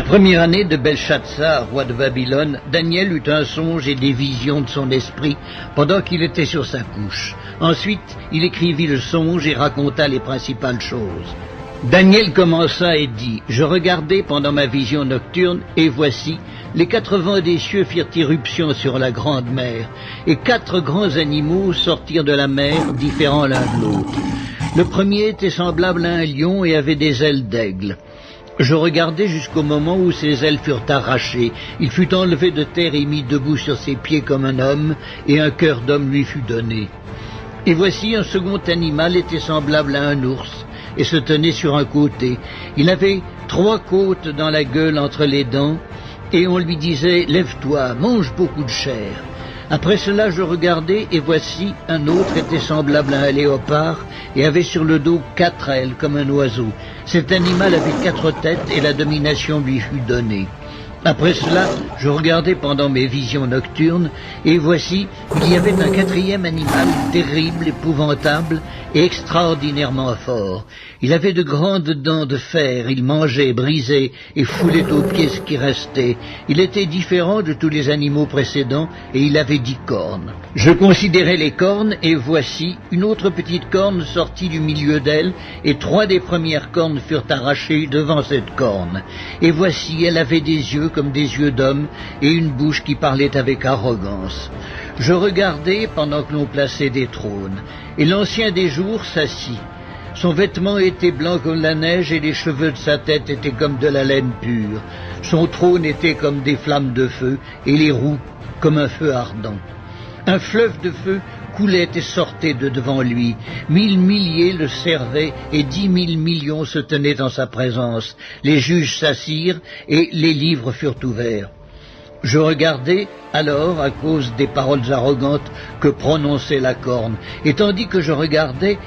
première année de Belshazzar, roi de Babylone, Daniel eut un songe et des visions de son esprit pendant qu'il était sur sa couche. Ensuite, il écrivit le songe et raconta les principales choses. Daniel commença et dit, « Je regardai pendant ma vision nocturne, et voici, les 4 vents des cieux firent irruption sur la grande mer, et 4 grands animaux sortirent de la mer, différents l'un de l'autre. Le premier était semblable à un lion et avait des ailes d'aigle. Je regardai jusqu'au moment où ses ailes furent arrachées. Il fut enlevé de terre et mis debout sur ses pieds comme un homme, et un cœur d'homme lui fut donné. Et voici un second animal était semblable à un ours, et se tenait sur un côté. Il avait 3 côtes dans la gueule entre les dents, et on lui disait « Lève-toi, mange beaucoup de chair ». Après cela, je regardai, et voici, un autre était semblable à un léopard, et avait sur le dos 4 ailes, comme un oiseau. Cet animal avait 4 têtes, et la domination lui fut donnée. Après cela, je regardai pendant mes visions nocturnes, et voici, il y avait un 4e animal, terrible, épouvantable, et extraordinairement fort. Il avait de grandes dents de fer, il mangeait, brisait, et foulait aux pieds ce qui restait. Il était différent de tous les animaux précédents, et il avait 10 cornes. Je considérai les cornes, et voici, une autre petite corne sortit du milieu d'elle, et 3 des premières cornes furent arrachées devant cette corne. Et voici, elle avait des yeux comme des yeux d'homme, et une bouche qui parlait avec arrogance. Je regardai pendant que l'on plaçait des trônes, et l'ancien des jours s'assit. Son vêtement était blanc comme la neige, et les cheveux de sa tête étaient comme de la laine pure. Son trône était comme des flammes de feu, et les roues comme un feu ardent. Un fleuve de feu coulait et sortait de devant lui. 1000 milliers le servaient, et 10 000 millions se tenaient en sa présence. Les juges s'assirent, et les livres furent ouverts. Je regardai alors à cause des paroles arrogantes que prononçait la corne, et tandis que je regardais,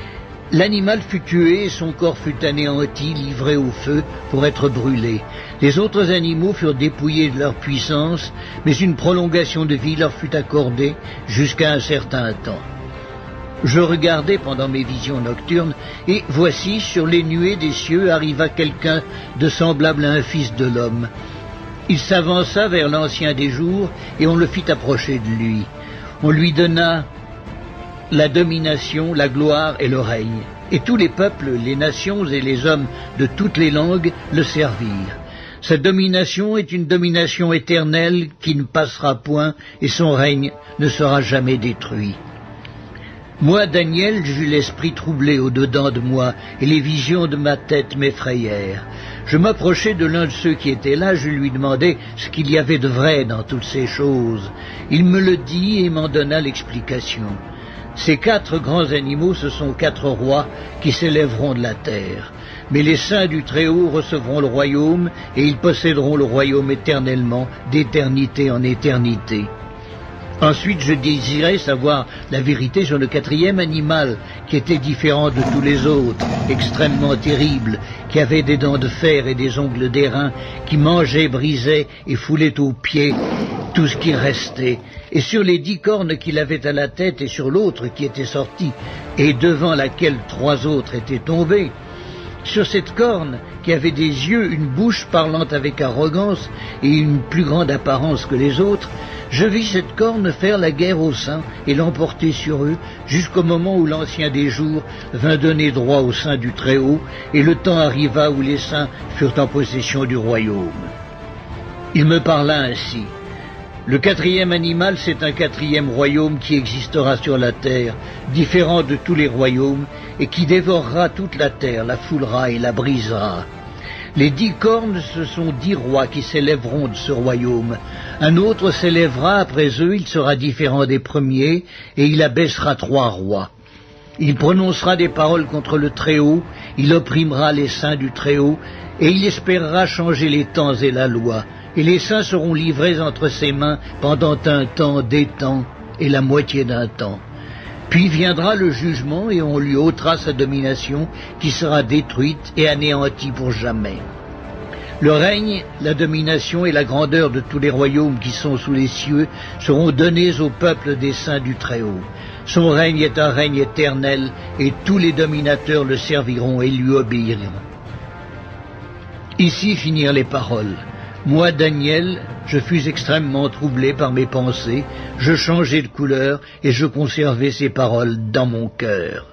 l'animal fut tué et son corps fut anéanti, livré au feu pour être brûlé. Les autres animaux furent dépouillés de leur puissance, mais une prolongation de vie leur fut accordée jusqu'à un certain temps. Je regardai pendant mes visions nocturnes, et voici, sur les nuées des cieux arriva quelqu'un de semblable à un fils de l'homme. Il s'avança vers l'ancien des jours, et on le fit approcher de lui. On lui donna la domination, la gloire et le règne. Et tous les peuples, les nations et les hommes de toutes les langues le servirent. Sa domination est une domination éternelle qui ne passera point, et son règne ne sera jamais détruit. Moi, Daniel, j'eus l'esprit troublé au-dedans de moi, et les visions de ma tête m'effrayèrent. Je m'approchai de l'un de ceux qui étaient là, je lui demandai ce qu'il y avait de vrai dans toutes ces choses. Il me le dit et m'en donna l'explication. Ces 4 grands animaux, ce sont 4 rois qui s'élèveront de la terre. Mais les saints du Très-Haut recevront le royaume, et ils posséderont le royaume éternellement, d'éternité en éternité. Ensuite, je désirais savoir la vérité sur le 4e animal, qui était différent de tous les autres, extrêmement terrible, qui avait des dents de fer et des ongles d'airain, qui mangeait, brisait et foulait aux pieds tout ce qui restait. Et sur les 10 cornes qu'il avait à la tête, et sur l'autre qui était sortie, et devant laquelle 3 autres étaient tombés, sur cette corne, qui avait des yeux, une bouche parlant avec arrogance et une plus grande apparence que les autres, je vis cette corne faire la guerre aux saints et l'emporter sur eux, jusqu'au moment où l'ancien des jours vint donner droit aux saints du Très-Haut, et le temps arriva où les saints furent en possession du royaume. Il me parla ainsi. Le 4e animal, c'est un 4e royaume qui existera sur la terre, différent de tous les royaumes, et qui dévorera toute la terre, la foulera et la brisera. Les 10 cornes, ce sont 10 rois qui s'élèveront de ce royaume. Un autre s'élèvera après eux, il sera différent des premiers, et il abaissera 3 rois. Il prononcera des paroles contre le Très-Haut, il opprimera les saints du Très-Haut, et il espérera changer les temps et la loi. Et les saints seront livrés entre ses mains pendant un temps, des temps, et la moitié d'un temps. Puis viendra le jugement, et on lui ôtera sa domination, qui sera détruite et anéantie pour jamais. Le règne, la domination et la grandeur de tous les royaumes qui sont sous les cieux seront donnés au peuple des saints du Très-Haut. Son règne est un règne éternel, et tous les dominateurs le serviront et lui obéiront. Ici finirent les paroles. Moi, Daniel, je fus extrêmement troublé par mes pensées, je changeai de couleur et je conservai ces paroles dans mon cœur.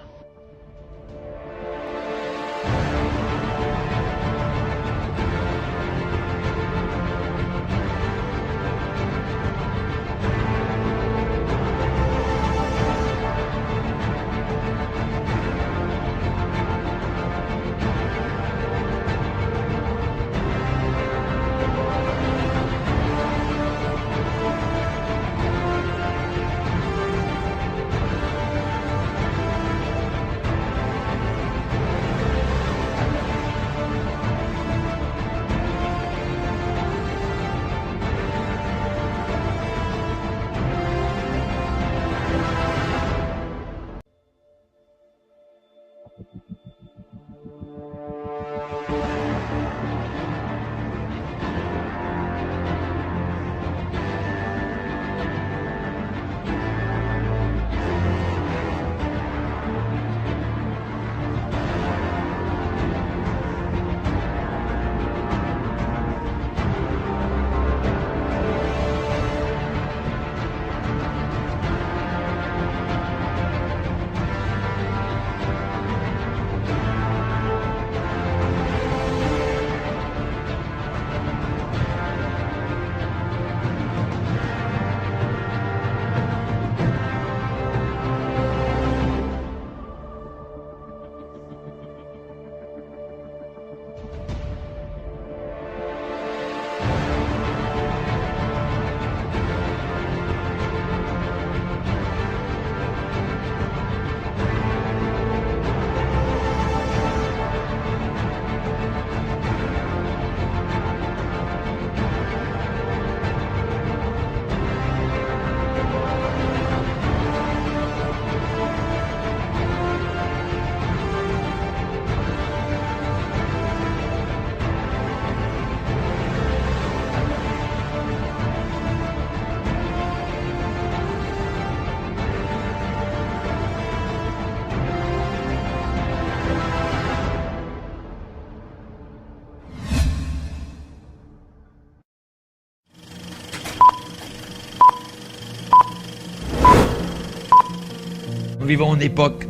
Nous vivons une époque,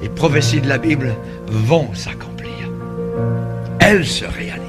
les prophéties de la Bible vont s'accomplir. Elles se réalisent.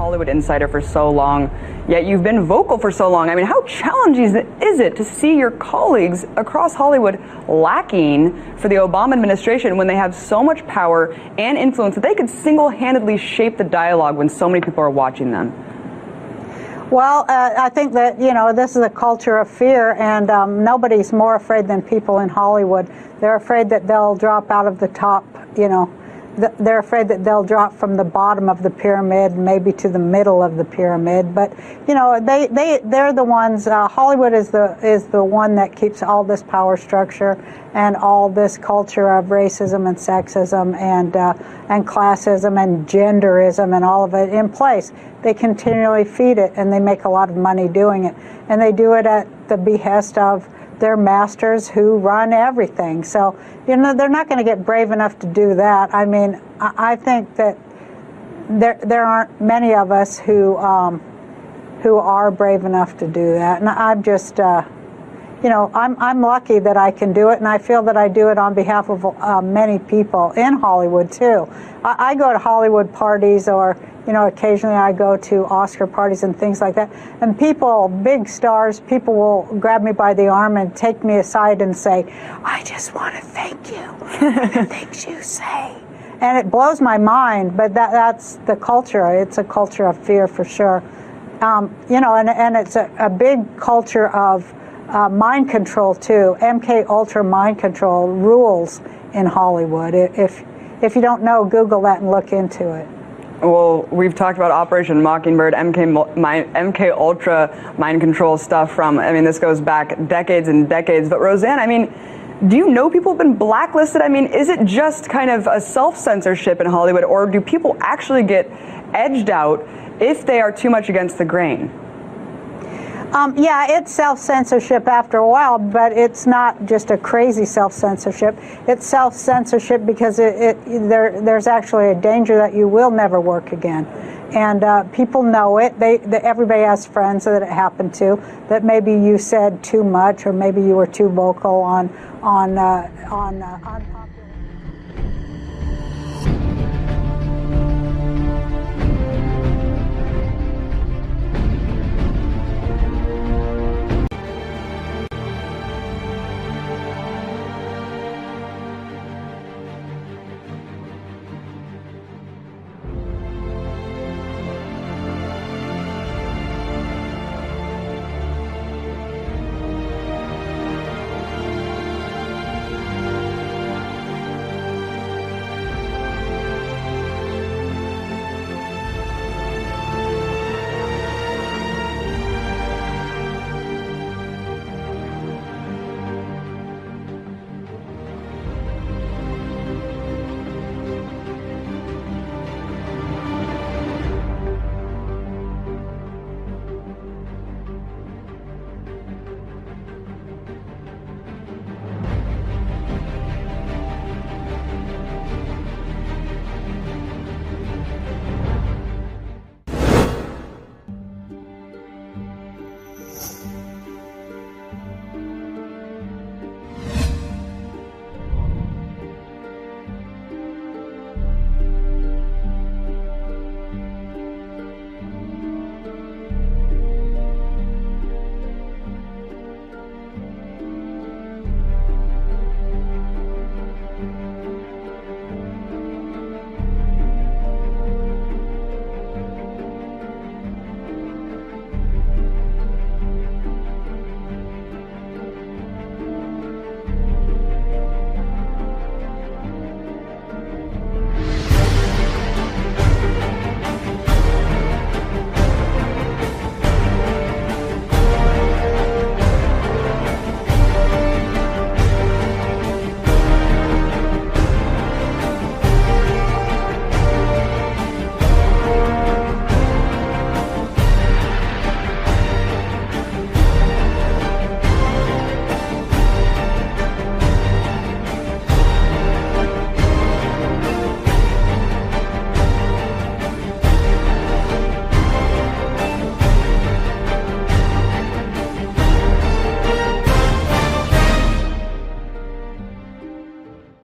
Hollywood Insider for so long, yet you've been vocal for so long. I mean, how challenging is it to see your colleagues across Hollywood lacking for the Obama administration when they have so much power and influence that they could single-handedly shape the dialogue when so many people are watching them? Well, I think that, you know, this is a culture of fear, and nobody's more afraid than people in Hollywood. They're afraid that they'll drop out of the top, you know. They're afraid that they'll drop from the bottom of the pyramid, maybe to the middle of the pyramid. But you know, they're the ones. Hollywood is the one that keeps all this power structure and all this culture of racism and sexism and classism and genderism and all of it in place. They continually feed it, and they make a lot of money doing it, and they do it at the behest of their masters who run everything. So, you know, they're not going to get brave enough to do that. I mean, I think that there aren't many of us who are brave enough to do that. And I'm just, you know, I'm lucky that I can do it, and I feel that I do it on behalf of many people in Hollywood too. I go to Hollywood parties, or you know, occasionally I go to Oscar parties and things like that, and people, big stars, people will grab me by the arm and take me aside and say, "I just want to thank you for the things you say." And it blows my mind, but that's the culture. It's a culture of fear for sure. You know, and it's a big culture of mind control too. MK Ultra mind control rules in Hollywood. If you don't know, Google that and look into it. Well, we've talked about Operation Mockingbird, MK Ultra mind control stuff from, I mean, this goes back decades and decades. But Roseanne, I mean, do you know people have been blacklisted? I mean, is it just kind of a self-censorship in Hollywood, or do people actually get edged out if they are too much against the grain? Yeah, it's self-censorship after a while, but it's not just a crazy self-censorship. It's self-censorship because there's actually a danger that you will never work again. And people know it. Everybody has friends that it happened to, that maybe you said too much, or maybe you were too vocal on unpopular